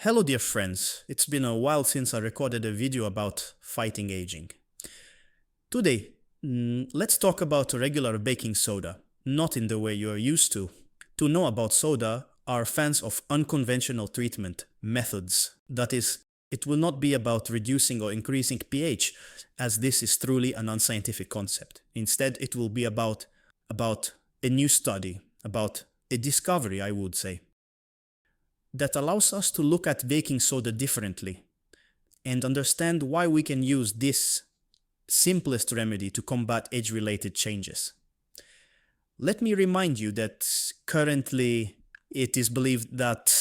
Hello dear friends, it's been a while since I recorded a video about fighting aging. Today, let's talk about regular baking soda, not in the way you're used to. To know about soda are fans of unconventional treatment methods. That is, it will not be about reducing or increasing pH, as this is truly an unscientific concept. Instead, it will be about a new study, about a discovery, I would say, that allows us to look at baking soda differently and understand why we can use this simplest remedy to combat age-related changes. Let me remind you that currently it is believed that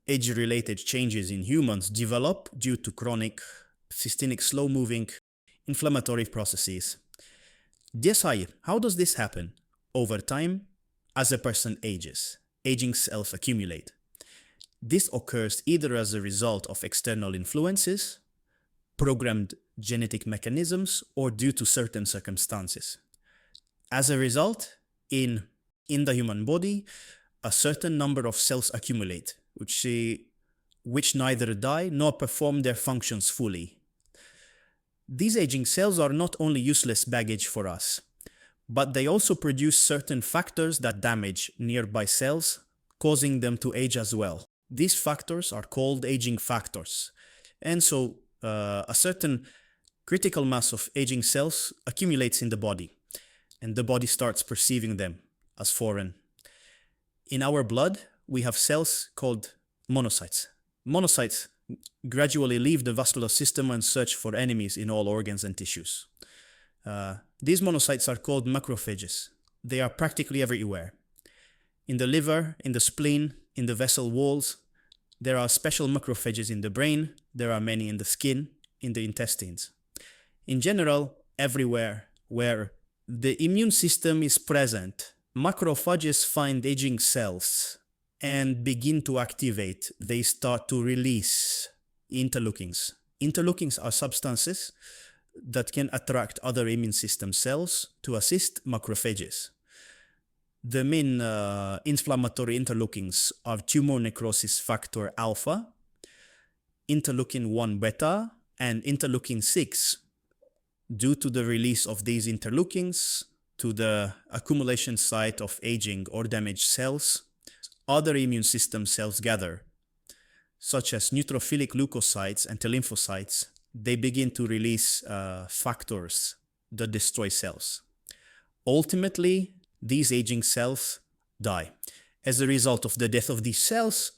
age-related changes in humans develop due to chronic, systemic, slow-moving inflammatory processes. Desire, how does this happen? Over time, as a person ages, aging cells accumulate. This occurs either as a result of external influences, programmed genetic mechanisms, or due to certain circumstances. As a result, in the human body, a certain number of cells accumulate, which neither die nor perform their functions fully. These aging cells are not only useless baggage for us, but they also produce certain factors that damage nearby cells, causing them to age as well. These factors are called aging factors. And so a certain critical mass of aging cells accumulates in the body, and the body starts perceiving them as foreign. In our blood, we have cells called monocytes. Monocytes gradually leave the vascular system and search for enemies in all organs and tissues. These monocytes are called macrophages. They are practically everywhere. In the liver, in the spleen, in the vessel walls. There are special macrophages in the brain. There are many in the skin, in the intestines. In general, everywhere where the immune system is present, macrophages find aging cells and begin to activate. They start to release interleukins. Interleukins are substances that can attract other immune system cells to assist macrophages. The main inflammatory interleukins are tumor necrosis factor alpha, interleukin-1 beta, and interleukin-6. Due to the release of these interleukins to the accumulation site of aging or damaged cells, other immune system cells gather, such as neutrophilic leukocytes and T lymphocytes. They begin to release factors that destroy cells. Ultimately, these aging cells die. As a result of the death of these cells,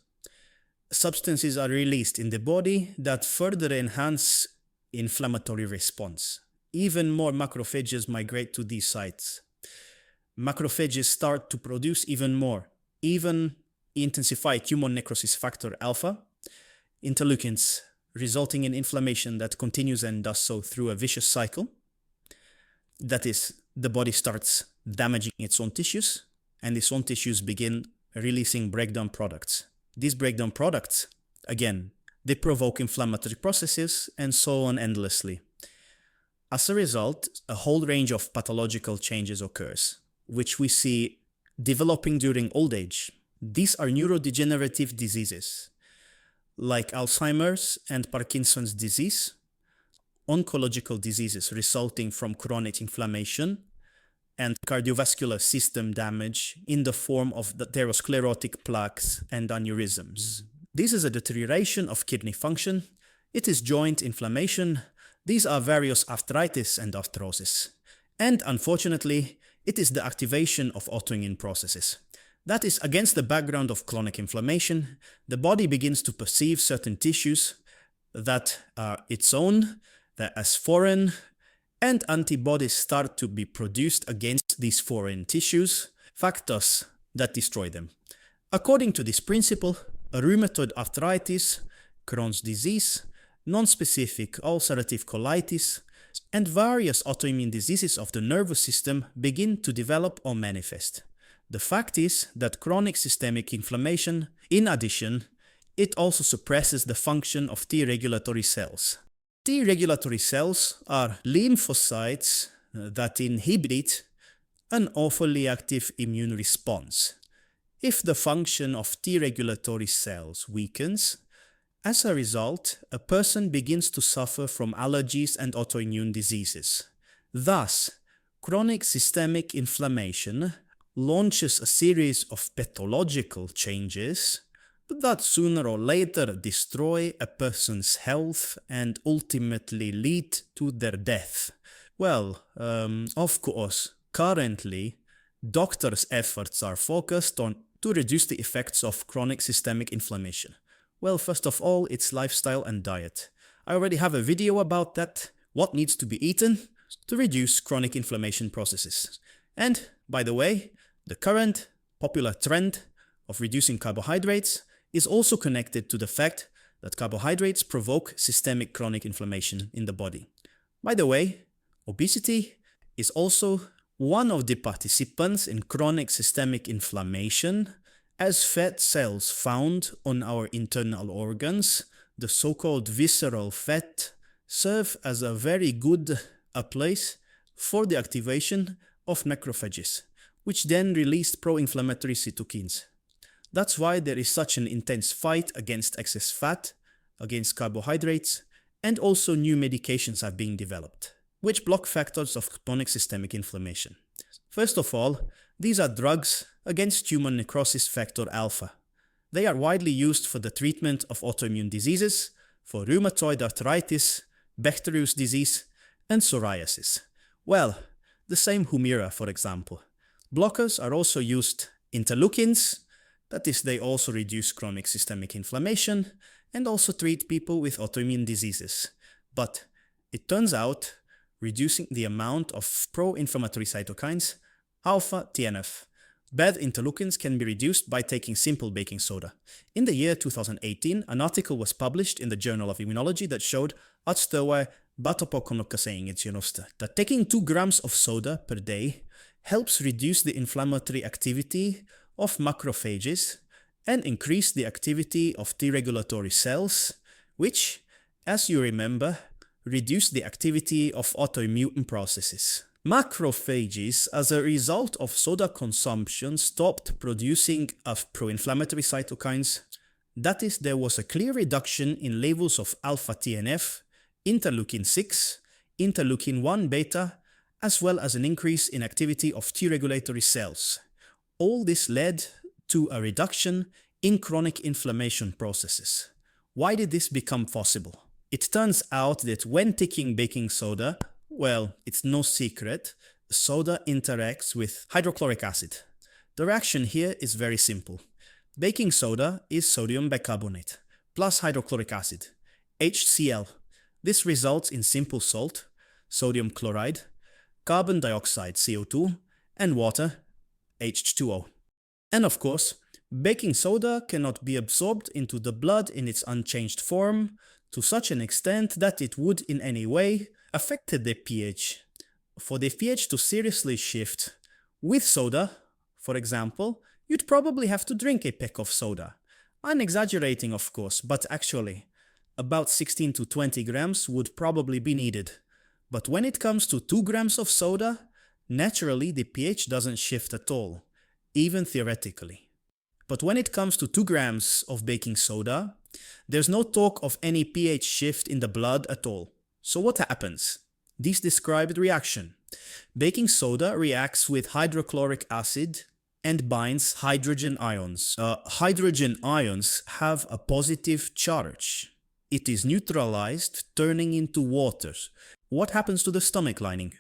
substances are released in the body that further enhance inflammatory response. Even more macrophages migrate to these sites. Macrophages start to produce even more, even intensify tumor necrosis factor alpha, interleukins, resulting in inflammation that continues and does so through a vicious cycle. That is, the body starts damaging its own tissues, and its own tissues begin releasing breakdown products. These breakdown products, again, they provoke inflammatory processes and so on endlessly. As a result, a whole range of pathological changes occurs, which we see developing during old age. These are neurodegenerative diseases, like Alzheimer's and Parkinson's disease, oncological diseases resulting from chronic inflammation, and cardiovascular system damage in the form of the atherosclerotic plaques and aneurysms. This is a deterioration of kidney function. It is joint inflammation. These are various arthritis and arthrosis. And unfortunately, it is the activation of autoimmune processes. That is, against the background of chronic inflammation, the body begins to perceive certain tissues that are its own, that as foreign, and antibodies start to be produced against these foreign tissues, factors that destroy them. According to this principle, rheumatoid arthritis, Crohn's disease, non-specific ulcerative colitis, and various autoimmune diseases of the nervous system begin to develop or manifest. The fact is that chronic systemic inflammation, in addition, it also suppresses the function of T regulatory cells. T regulatory cells are lymphocytes that inhibit an overly active immune response. If the function of T regulatory cells weakens, As a result, a person begins to suffer from allergies and autoimmune diseases. Thus, chronic systemic inflammation launches a series of pathological changes that sooner or later destroy a person's health and ultimately lead to their death. Well, of course, currently, doctors' efforts are focused on to reduce the effects of chronic systemic inflammation. Well, first of all, it's lifestyle and diet. I already have a video about that, what needs to be eaten to reduce chronic inflammation processes. And, by the way, the current popular trend of reducing carbohydrates is also connected to the fact that carbohydrates provoke systemic chronic inflammation in the body. By the way, obesity is also one of the participants in chronic systemic inflammation, as fat cells found on our internal organs, the so-called visceral fat, serve as a very good place for the activation of macrophages, which then release pro-inflammatory cytokines. That's why there is such an intense fight against excess fat, against carbohydrates, and also new medications are being developed, which block factors of chronic systemic inflammation. First of all, these are drugs against tumor necrosis factor alpha. They are widely used for the treatment of autoimmune diseases, for rheumatoid arthritis, Bacterius disease, and psoriasis. Well, the same Humira, for example. Blockers are also used interleukins, that is, they also reduce chronic systemic inflammation and also treat people with autoimmune diseases. But it turns out reducing the amount of pro-inflammatory cytokines, alpha TNF. Bad interleukins can be reduced by taking simple baking soda. In the year 2018, an article was published in the Journal of Immunology that showed that taking 2 grams of soda per day helps reduce the inflammatory activity of macrophages and increase the activity of T regulatory cells, which, as you remember, reduce the activity of autoimmune processes. Macrophages, as a result of soda consumption, stopped producing pro-inflammatory cytokines. That is, there was a clear reduction in levels of alpha-TNF, interleukin-6, interleukin-1 beta, as well as an increase in activity of T regulatory cells. All this led to a reduction in chronic inflammation processes. Why did this become possible? It turns out that when taking baking soda, well, it's no secret, soda interacts with hydrochloric acid. The reaction here is very simple. Baking soda is sodium bicarbonate plus hydrochloric acid, HCl. This results in simple salt, sodium chloride, carbon dioxide, CO2, and water, H2O. And of course, baking soda cannot be absorbed into the blood in its unchanged form to such an extent that it would in any way affect the pH. For the pH to seriously shift with soda, for example, you'd probably have to drink a pack of soda. I'm exaggerating, of course, but actually, about 16 to 20 grams would probably be needed. But when it comes to 2 grams of soda, naturally the pH doesn't shift at all, even theoretically. But when it comes to 2 grams of baking soda, there's no talk of any pH shift in the blood at all. So what happens? This described reaction. Baking soda reacts with hydrochloric acid and binds hydrogen ions. Hydrogen ions have a positive charge. It is neutralized, turning into water. What happens to the stomach lining?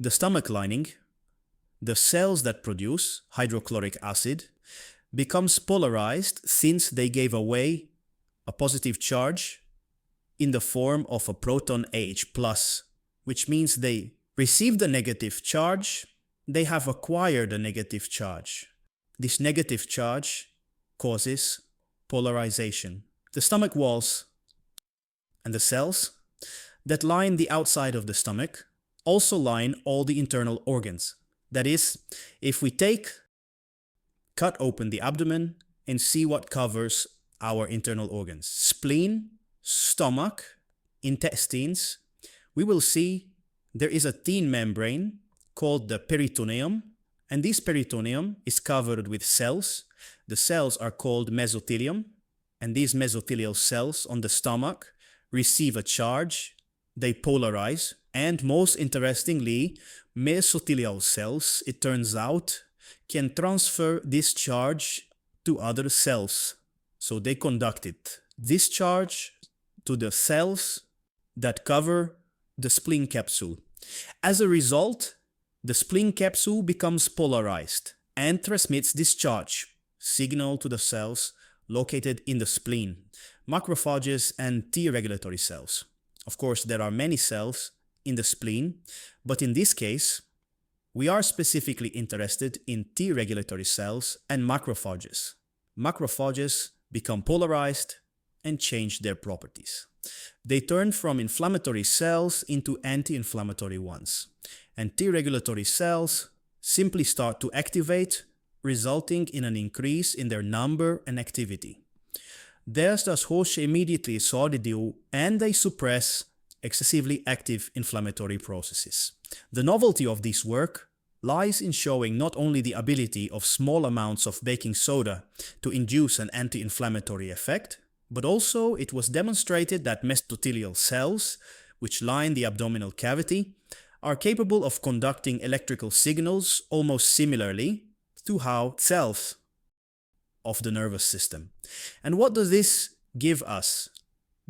The stomach lining, the cells that produce hydrochloric acid, becomes polarized since they gave away a positive charge in the form of a proton H+, which means they received a negative charge, they have acquired a negative charge. This negative charge causes polarization. The stomach walls and the cells that line the outside of the stomach also line all the internal organs. That is, if we cut open the abdomen and see what covers our internal organs, spleen, stomach, intestines, we will see there is a thin membrane called the peritoneum, and this peritoneum is covered with cells. The cells are called mesothelium, And these mesothelial cells on the stomach receive a charge, they polarize, and most interestingly, mesothelial cells, it turns out, can transfer this charge to other cells. So they conduct it. This charge to the cells that cover the spleen capsule. As a result, the spleen capsule becomes polarized and transmits this charge signal to the cells located in the spleen, macrophages and T regulatory cells. Of course, there are many cells in the spleen, but in this case, we are specifically interested in T regulatory cells and macrophages. Macrophages become polarized and change their properties. They turn from inflammatory cells into anti-inflammatory ones, and T regulatory cells simply start to activate, resulting in an increase in their number and activity. There's thus Hoche immediately saw the deal, and they suppress excessively active inflammatory processes. The novelty of this work lies in showing not only the ability of small amounts of baking soda to induce an anti-inflammatory effect, but also it was demonstrated that mesothelial cells, which line the abdominal cavity, are capable of conducting electrical signals almost similarly to how cells of the nervous system. And what does this give us?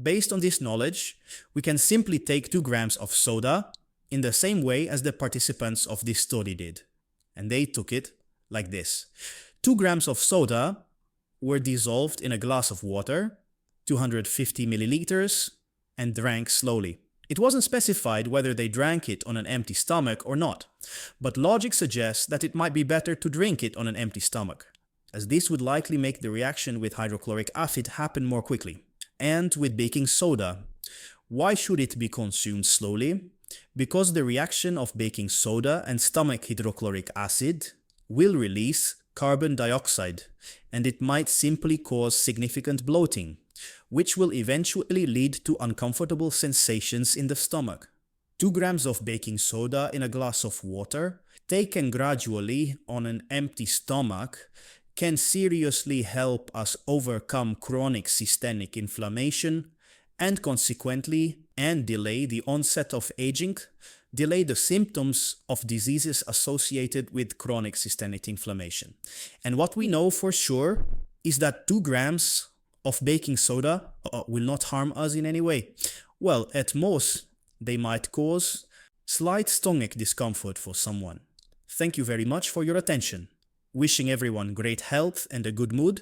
Based on this knowledge, we can simply take 2 grams of soda in the same way as the participants of this study did. And they took it like this. 2 grams of soda were dissolved in a glass of water, 250 milliliters, and drank slowly. It wasn't specified whether they drank it on an empty stomach or not, but logic suggests that it might be better to drink it on an empty stomach, as this would likely make the reaction with hydrochloric acid happen more quickly. And with baking soda, why should it be consumed slowly? Because the reaction of baking soda and stomach hydrochloric acid will release carbon dioxide, and it might simply cause significant bloating, which will eventually lead to uncomfortable sensations in the stomach. 2 grams of baking soda in a glass of water, taken gradually on an empty stomach, can seriously help us overcome chronic systemic inflammation and consequently delay the onset of aging, delay the symptoms of diseases associated with chronic systemic inflammation. And what we know for sure is that 2 grams of baking soda will not harm us in any way. Well, at most, they might cause slight stomach discomfort for someone. Thank you very much for your attention. Wishing everyone great health and a good mood.